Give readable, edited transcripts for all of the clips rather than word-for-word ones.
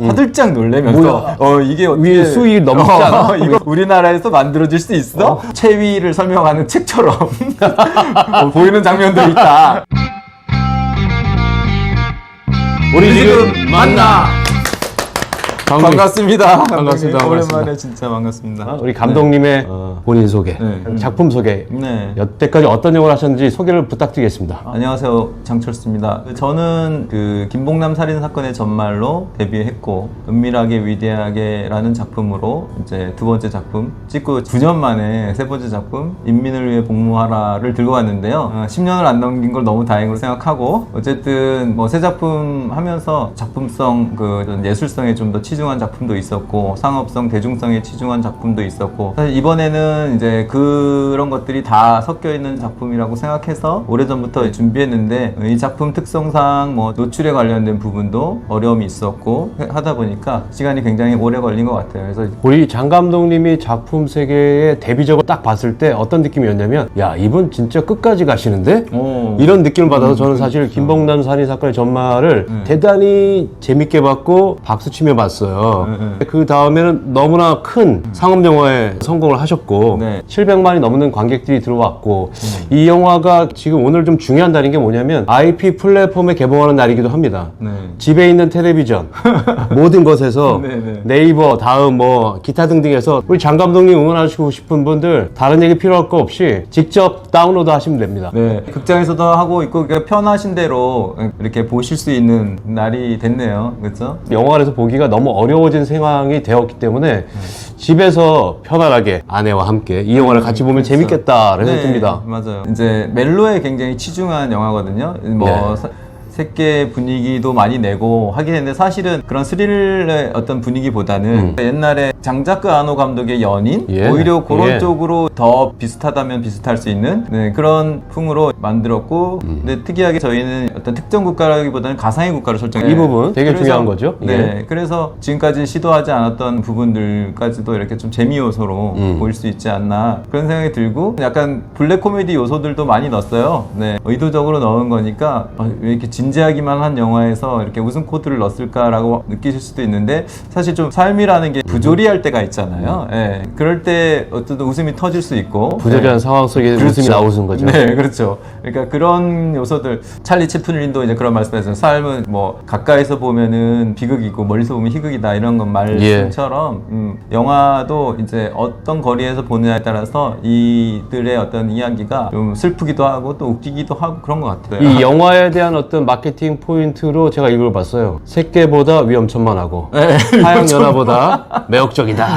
화들짝 놀래면서 이게 어떻게 위에 수위 넘지 않아? 이거 우리나라에서 만들어질 수 있어? 체위를 설명하는 책처럼 보이는 장면도 있다. 우리 지금 만나. 반갑습니다. 반갑습니다. 오랜만에 진짜 반갑습니다. 우리 감독님의 본인 소개, 작품 소개, 네. 여태까지 어떤 영화를 하셨는지 소개를 부탁드리겠습니다. 안녕하세요, 장철수입니다. 저는 그 김봉남 살인 사건의 전말로 데뷔했고 은밀하게 위대하게라는 작품으로 이제 두 번째 작품 찍고 9년 만에 세 번째 작품 인민을 위해 복무하라를 들고 왔는데요. 10년을 안 넘긴 걸 너무 다행으로 생각하고 어쨌든 뭐 새 작품 하면서 작품성 그 예술성에 좀 더 치중한 작품도 있었고 상업성, 대중성에 치중한 작품도 있었고 사실 이번에는 이제 그런 것들이 다 섞여 있는 작품이라고 생각해서 오래전부터 준비했는데 이 작품 특성상 뭐 노출에 관련된 부분도 어려움이 있었고 하다 보니까 시간이 굉장히 오래 걸린 것 같아요. 그래서 우리 장 감독님이 작품 세계의 데뷔작을 딱 봤을 때 어떤 느낌이었냐면 야 이분 진짜 끝까지 가시는데? 이런 느낌을 받아서 저는 사실 김봉남 살인 사건의 전말을 대단히 재밌게 봤고 박수치며 봤어요. 그 다음에는 너무나 큰 상업 영화에 성공을 하셨고 700만이 넘는 관객들이 들어왔고 이 영화가 지금 오늘 좀 중요한 날인 게 뭐냐면 IP 플랫폼에 개봉하는 날이기도 합니다. 집에 있는 텔레비전 모든 것에서 네이버 다음 뭐 기타 등등해서 우리 장 감독님 응원하시고 싶은 분들 다른 얘기 필요할 거 없이 직접 다운로드 하시면 됩니다. 네, 극장에서도 하고 있고 편하신 대로 이렇게 보실 수 있는 날이 됐네요. 그렇죠? 영화관에서 보기가 너무 어려워진 상황이 되었기 때문에 집에서 편안하게 아내와 함께 이 영화를 같이 보면 재밌겠다라는 생각이 듭니다. 맞아요. 이제 멜로에 굉장히 치중한 영화거든요. 뭐 새끼 분위기도 많이 내고 하긴 했는데 사실은 그런 스릴의 어떤 분위기보다는 옛날에 장자크 아노 감독의 연인 오히려 그런 쪽으로 더 비슷하다면 비슷할 수 있는 그런 풍으로 만들었고 근데 특이하게 저희는 어떤 특정 국가라기보다는 가상의 국가를 설정해요. 이 부분 되게 중요한 거죠. 네, 그래서 지금까지 시도하지 않았던 부분들까지도 이렇게 좀 재미 요소로 보일 수 있지 않나 그런 생각이 들고 약간 블랙 코미디 요소들도 많이 넣었어요. 네, 의도적으로 넣은 거니까 왜 이렇게 진지하기만 한 영화에서 이렇게 웃음 코드를 넣었을까라고 느끼실 수도 있는데 사실 좀 삶이라는 게 부조리할 때가 있잖아요. 네, 그럴 때 어떤 웃음이 터질 수 있고 부조리한 상황 속에 웃음이 나오는 거죠. 네, 그렇죠. 그러니까 그런 요소들 찰리 채플린도 이제 그런 말씀하셨어요. 삶은 뭐 가까이서 보면은 비극이고 멀리서 보면 희극이다 이런 건 말씀처럼 영화도 이제 어떤 거리에서 보느냐에 따라서 이들의 어떤 이야기가 좀 슬프기도 하고 또 웃기기도 하고 그런 것 같아요. 이 영화에 대한 어떤 마케팅 포인트로 제가 이걸 봤어요. 새끼보다 위험천만하고 하양연화보다 매혹적이다.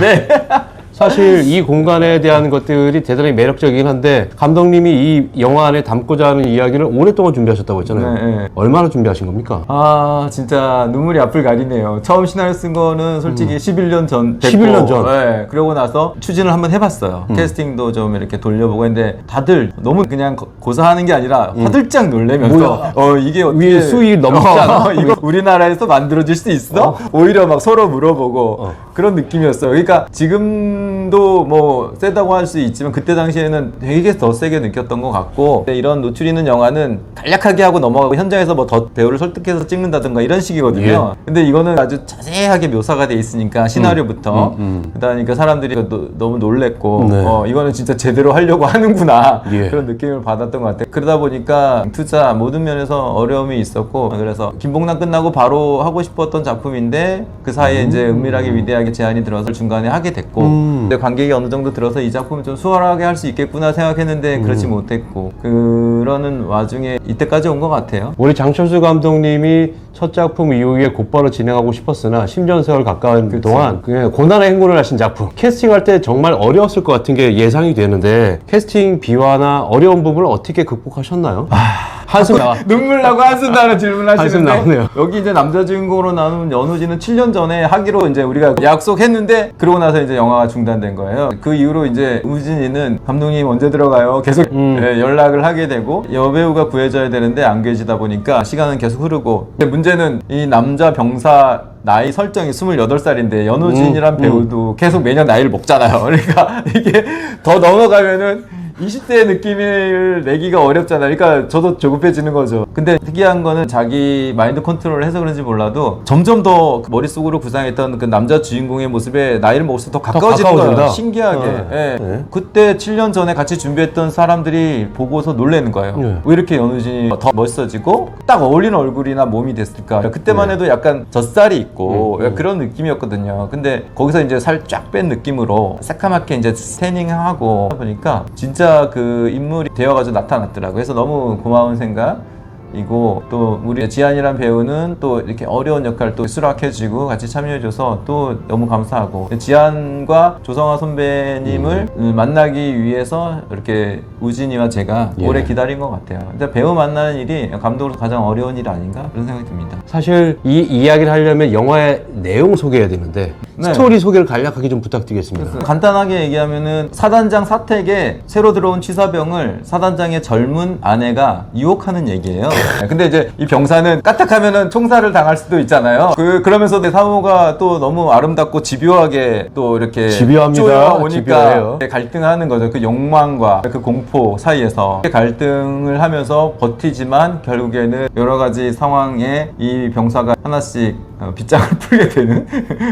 사실 이 공간에 대한 것들이 대단히 매력적이긴 한데 감독님이 이 영화 안에 담고자 하는 이야기를 오랫동안 준비하셨다고 했잖아요. 얼마나 준비하신 겁니까? 아 진짜 눈물이 앞을 가리네요. 처음 시나리오 쓴 거는 솔직히 11년 전 됐고 11년 전? 네, 그러고 나서 추진을 한번 해봤어요. 캐스팅도 좀 이렇게 돌려보고 했는데 다들 너무 그냥 고사하는 게 아니라 화들짝 놀래면서 이게 어떻게 위에 수위 넘지 않아? 이거 우리나라에서 만들어질 수 있어? 오히려 막 서로 물어보고 그런 느낌이었어요. 그러니까 지금도 뭐 세다고 할 수 있지만 그때 당시에는 되게 더 세게 느꼈던 것 같고 이런 노출 있는 영화는 간략하게 하고 넘어가고 현장에서 뭐 더 배우를 설득해서 찍는다든가 이런 식이거든요. 근데 이거는 아주 자세하게 묘사가 돼 있으니까 시나리오부터 그러니까 사람들이 너무 놀랬고 이거는 진짜 제대로 하려고 하는구나 그런 느낌을 받았던 것 같아요. 그러다 보니까 투자 모든 면에서 어려움이 있었고 그래서 김봉남 끝나고 바로 하고 싶었던 작품인데 그 사이에 이제 은밀하게 위대하게 제안이 들어서 중간에 하게 됐고 근데 관객이 어느 정도 들어서 이 작품을 좀 수월하게 할 수 있겠구나 생각했는데 그렇지 못했고 그러는 와중에 이때까지 온 것 같아요. 우리 장철수 감독님이 첫 작품 이후에 곧바로 진행하고 싶었으나 10년 세월 가까운 동안 그냥 고난의 행군을 하신 작품 캐스팅할 때 정말 어려웠을 것 같은 게 예상이 되는데 캐스팅 비화나 어려운 부분을 어떻게 극복하셨나요? 한숨 나와. 눈물 나고 한숨 나는 질문을 한숨 하시는데 나오네요. 여기 이제 남자 주인공으로 나오는 연우진은 7년 전에 하기로 이제 우리가 약속했는데 그러고 나서 이제 영화가 중단된 거예요. 그 이후로 이제 우진이는 감독님 언제 들어가요? 계속 연락을 하게 되고 여배우가 구해져야 되는데 안 구해지다 보니까 시간은 계속 흐르고 문제는 이 남자 병사 나이 설정이 28살인데 연우진이란 배우도 계속 매년 나이를 먹잖아요. 그러니까 이게 더 넘어가면은 20대의 느낌을 내기가 어렵잖아요. 그러니까 저도 조급해지는 거죠. 근데 특이한 거는 자기 마인드 컨트롤을 해서 그런지 몰라도 점점 더 머릿속으로 구상했던 그 남자 주인공의 모습에 나이를 먹을수록 더 가까워지는 거예요. 신기하게. 예. 네. 그때 7년 전에 같이 준비했던 사람들이 보고서 놀라는 거예요. 네. 왜 이렇게 연우진이 더 멋있어지고 딱 어울리는 얼굴이나 몸이 됐을까. 그때만 해도 약간 젖살이 있고 그런 느낌이었거든요. 근데 거기서 이제 살 쫙 뺀 느낌으로 새까맣게 이제 스태닝하고 보니까 진짜 그 인물이 되어가지고 나타났더라고요. 그래서 너무 고마운 생각이고, 또 우리 지한이란 배우는 또 이렇게 어려운 역할 또 수락해주고 같이 참여해줘서 또 너무 감사하고, 지한과 조성아 선배님을 만나기 위해서 이렇게 우진이와 제가 오래 기다린 것 같아요. 근데 배우 만나는 일이 감독으로서 가장 어려운 일 아닌가 그런 생각이 듭니다. 사실 이 이야기를 하려면 영화의 내용 소개해야 되는데 네. 스토리 소개를 간략하게 좀 부탁드리겠습니다. 간단하게 얘기하면은 사단장 사택에 새로 들어온 취사병을 사단장의 젊은 아내가 유혹하는 얘기예요. 근데 이제 이 병사는 까딱하면은 총살을 당할 수도 있잖아요. 그러면서 내 사모가 또 너무 아름답고 집요하게 또 이렇게 집요합니다. 오니까 집요해요. 갈등하는 거죠. 그 욕망과 그 공포 사이에서 갈등을 하면서 버티지만 결국에는 여러 가지 상황에 이 병사가 하나씩 빗장을 풀게 되는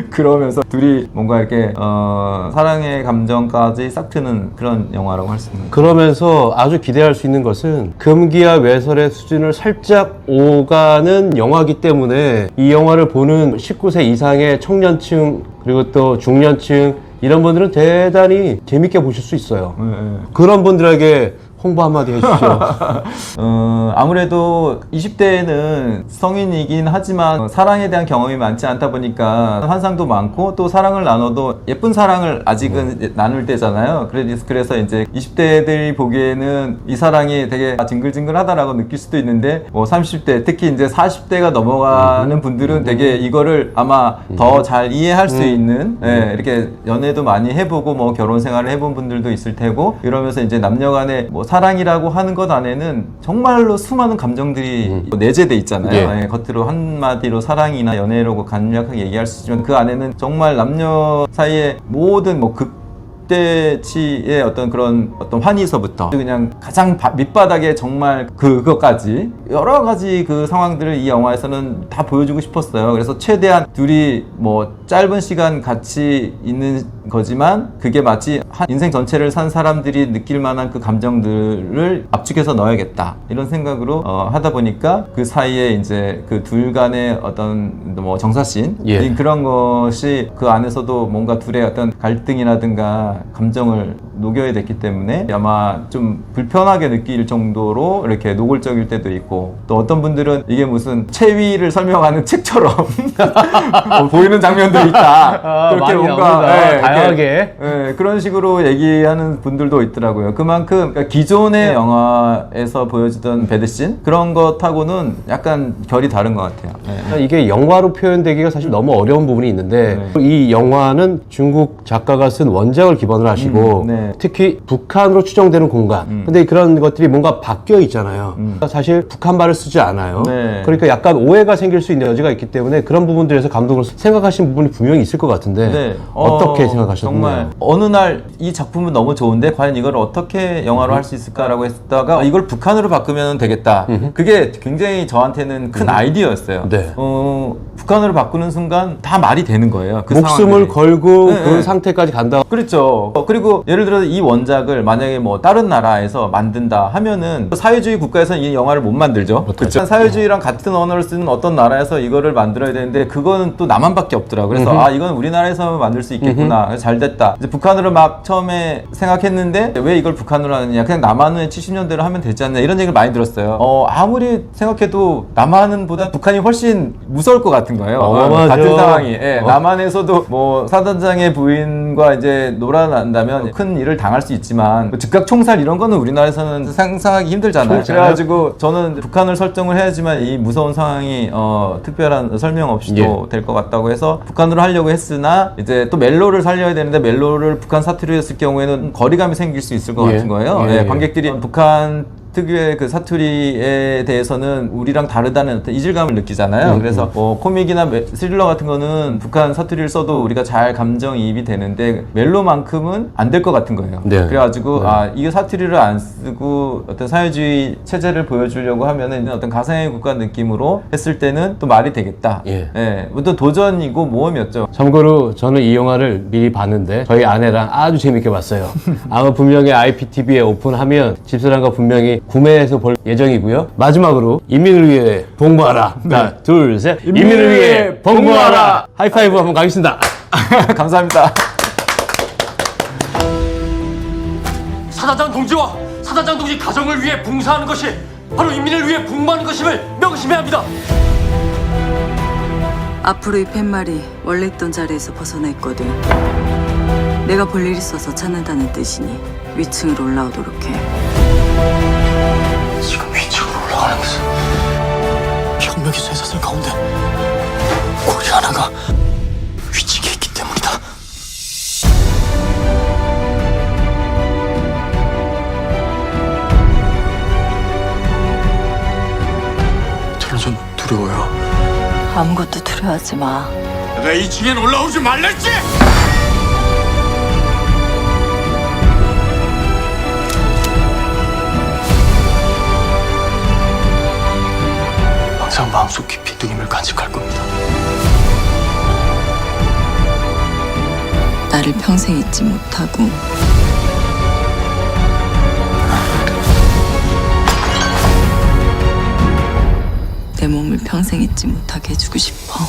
그러면서 둘이 뭔가 이렇게 사랑의 감정까지 싹 트는 그런 영화라고 할 수 있는. 그러면서 아주 기대할 수 있는 것은 금기와 외설의 수준을 살짝 오가는 영화이기 때문에 이 영화를 보는 19세 이상의 청년층 그리고 또 중년층 이런 분들은 대단히 재밌게 보실 수 있어요. 그런 분들에게 홍보 한마디 해주시죠. 아무래도 20대에는 성인이긴 하지만 사랑에 대한 경험이 많지 않다 보니까 환상도 많고 또 사랑을 나눠도 예쁜 사랑을 아직은 나눌 때잖아요. 그래서 이제 20대들이 보기에는 이 사랑이 되게 징글징글하다라고 느낄 수도 있는데, 뭐 30대 특히 이제 40대가 넘어가는 분들은 되게 이거를 아마 더 잘 이해할 수 있는, 이렇게 연애도 많이 해보고 뭐 결혼 생활을 해본 분들도 있을 테고, 이러면서 이제 남녀간의 뭐 사랑이라고 하는 것 안에는 정말로 수많은 감정들이 내재돼 있잖아요. 겉으로 한마디로 사랑이나 연애라고 간략하게 얘기할 수 있지만 그 안에는 정말 남녀 사이의 모든 뭐 극대치의 어떤 환희서부터 그냥 가장 밑바닥에 정말 그것까지 여러 가지 그 상황들을 이 영화에서는 다 보여주고 싶었어요. 그래서 최대한 둘이 뭐 짧은 시간 같이 있는 거지만 그게 마치 한 인생 전체를 산 사람들이 느낄 만한 그 감정들을 압축해서 넣어야겠다 이런 생각으로 하다 보니까 그 사이에 이제 그 둘 간의 어떤 뭐 정사씬 그런 것이 그 안에서도 뭔가 둘의 어떤 갈등이라든가 감정을 녹여야 됐기 때문에 아마 좀 불편하게 느낄 정도로 이렇게 노골적일 때도 있고, 또 어떤 분들은 이게 무슨 체위를 설명하는 책처럼 보이는 장면도 있다. 그렇게 뭔가 다양하게 그런 식으로 얘기하는 분들도 있더라고요. 그만큼 그러니까 기존의 영화에서 보여주던 배드씬 그런 것하고는 약간 결이 다른 것 같아요. 이게 영화로 표현되기가 사실 너무 어려운 부분이 있는데 이 영화는 중국 작가가 쓴 원작을 기본으로 하시고 특히 북한으로 추정되는 공간 근데 그런 것들이 뭔가 바뀌어 있잖아요. 사실 북한말을 쓰지 않아요. 그러니까 약간 오해가 생길 수 있는 여지가 있기 때문에 그런 부분들에서 감독으로 생각하신 부분이 분명히 있을 것 같은데 어떻게 생각하셨나요? 정말 어느 날 이 작품은 너무 좋은데 과연 이걸 어떻게 영화로 할 수 있을까라고 했다가 이걸 북한으로 바꾸면 되겠다. 그게 굉장히 저한테는 큰 아이디어였어요. 북한으로 바꾸는 순간 다 말이 되는 거예요. 그 목숨을 걸고 그 상태까지 간다. 그렇죠. 그리고 예를 들어서 이 원작을 만약에 뭐 다른 나라에서 만든다 하면은 사회주의 국가에서는 이 영화를 못 만들죠. 그렇죠. 사회주의랑 같은 언어를 쓰는 어떤 나라에서 이거를 만들어야 되는데 그거는 또 남한밖에 없더라고요. 그래서 이건 우리나라에서 만들 수 있겠구나. 그래서 잘 됐다. 이제 북한으로 막 처음에 생각했는데 왜 이걸 북한으로 하느냐. 그냥 남한은 70년대로 하면 되지 않냐. 이런 얘기를 많이 들었어요. 아무리 생각해도 남한은 보다 북한이 훨씬 무서울 것 같은 거예요. 같은 상황이. 남한에서도 뭐 사단장의 부인과 이제 놀아난다면 큰 일을 당할 수 있지만 즉각 총살 이런 거는 우리나라에서는 상상하기 힘들잖아요. 그래가지고 저는 북한을 설정을 해야지만 이 무서운 상황이 특별한 설명 없이도 될 것 같다고 해서 북한으로 하려고 했으나 이제 또 멜로를 살려야 되는데 멜로를 북한 사투리로 했을 경우에는 거리감이 생길 수 있을 것 같은 거예요. 관객들이 북한 특유의 그 사투리에 대해서는 우리랑 다르다는 어떤 이질감을 느끼잖아요. 그래서 뭐 코믹이나 스릴러 같은 거는 북한 사투리를 써도 우리가 잘 감정이입이 되는데 멜로만큼은 안 될 것 같은 거예요. 네. 그래가지고 아 이게 사투리를 안 쓰고 어떤 사회주의 체제를 보여주려고 하면은 어떤 가상의 국가 느낌으로 했을 때는 또 말이 되겠다. 예. 또 도전이고 모험이었죠. 참고로 저는 이 영화를 미리 봤는데 저희 아내랑 아주 재밌게 봤어요. 아마 분명히 IPTV에 오픈하면 집사람과 분명히 구매해서 볼 예정이고요. 마지막으로 인민을 위해 복무하라. 하나, 둘, 셋. 인민을 위해 복무하라. 하이파이브 한번 가겠습니다. 감사합니다. 사단장 동지와 사단장 동지 가정을 위해 봉사하는 것이 바로 인민을 위해 복무하는 것임을 명심해야 합니다. 앞으로 이 팻말이 원래 있던 자리에서 벗어났거든. 내가 볼 일 있어서 찾는다는 뜻이니 위층으로 올라오도록 해. 지금 위층으로 올라가는 것은 혁명의 쇠사슬 가운데 고리 하나가 위층에 있기 때문이다. 전 두려워요. 아무것도 두려워하지 마. 내가 2층엔 올라오지 말랬지! 항상 마음속 깊이 누님을 간직할 겁니다. 나를 평생 잊지 못하고 내 몸을 평생 잊지 못하게 해주고 싶어.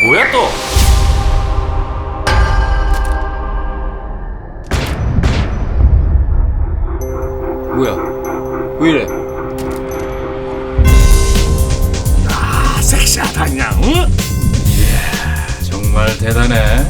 뭐야 또? 뭐야? 왜 이래? 섹시하다 그냥 응? 이야 정말 대단해.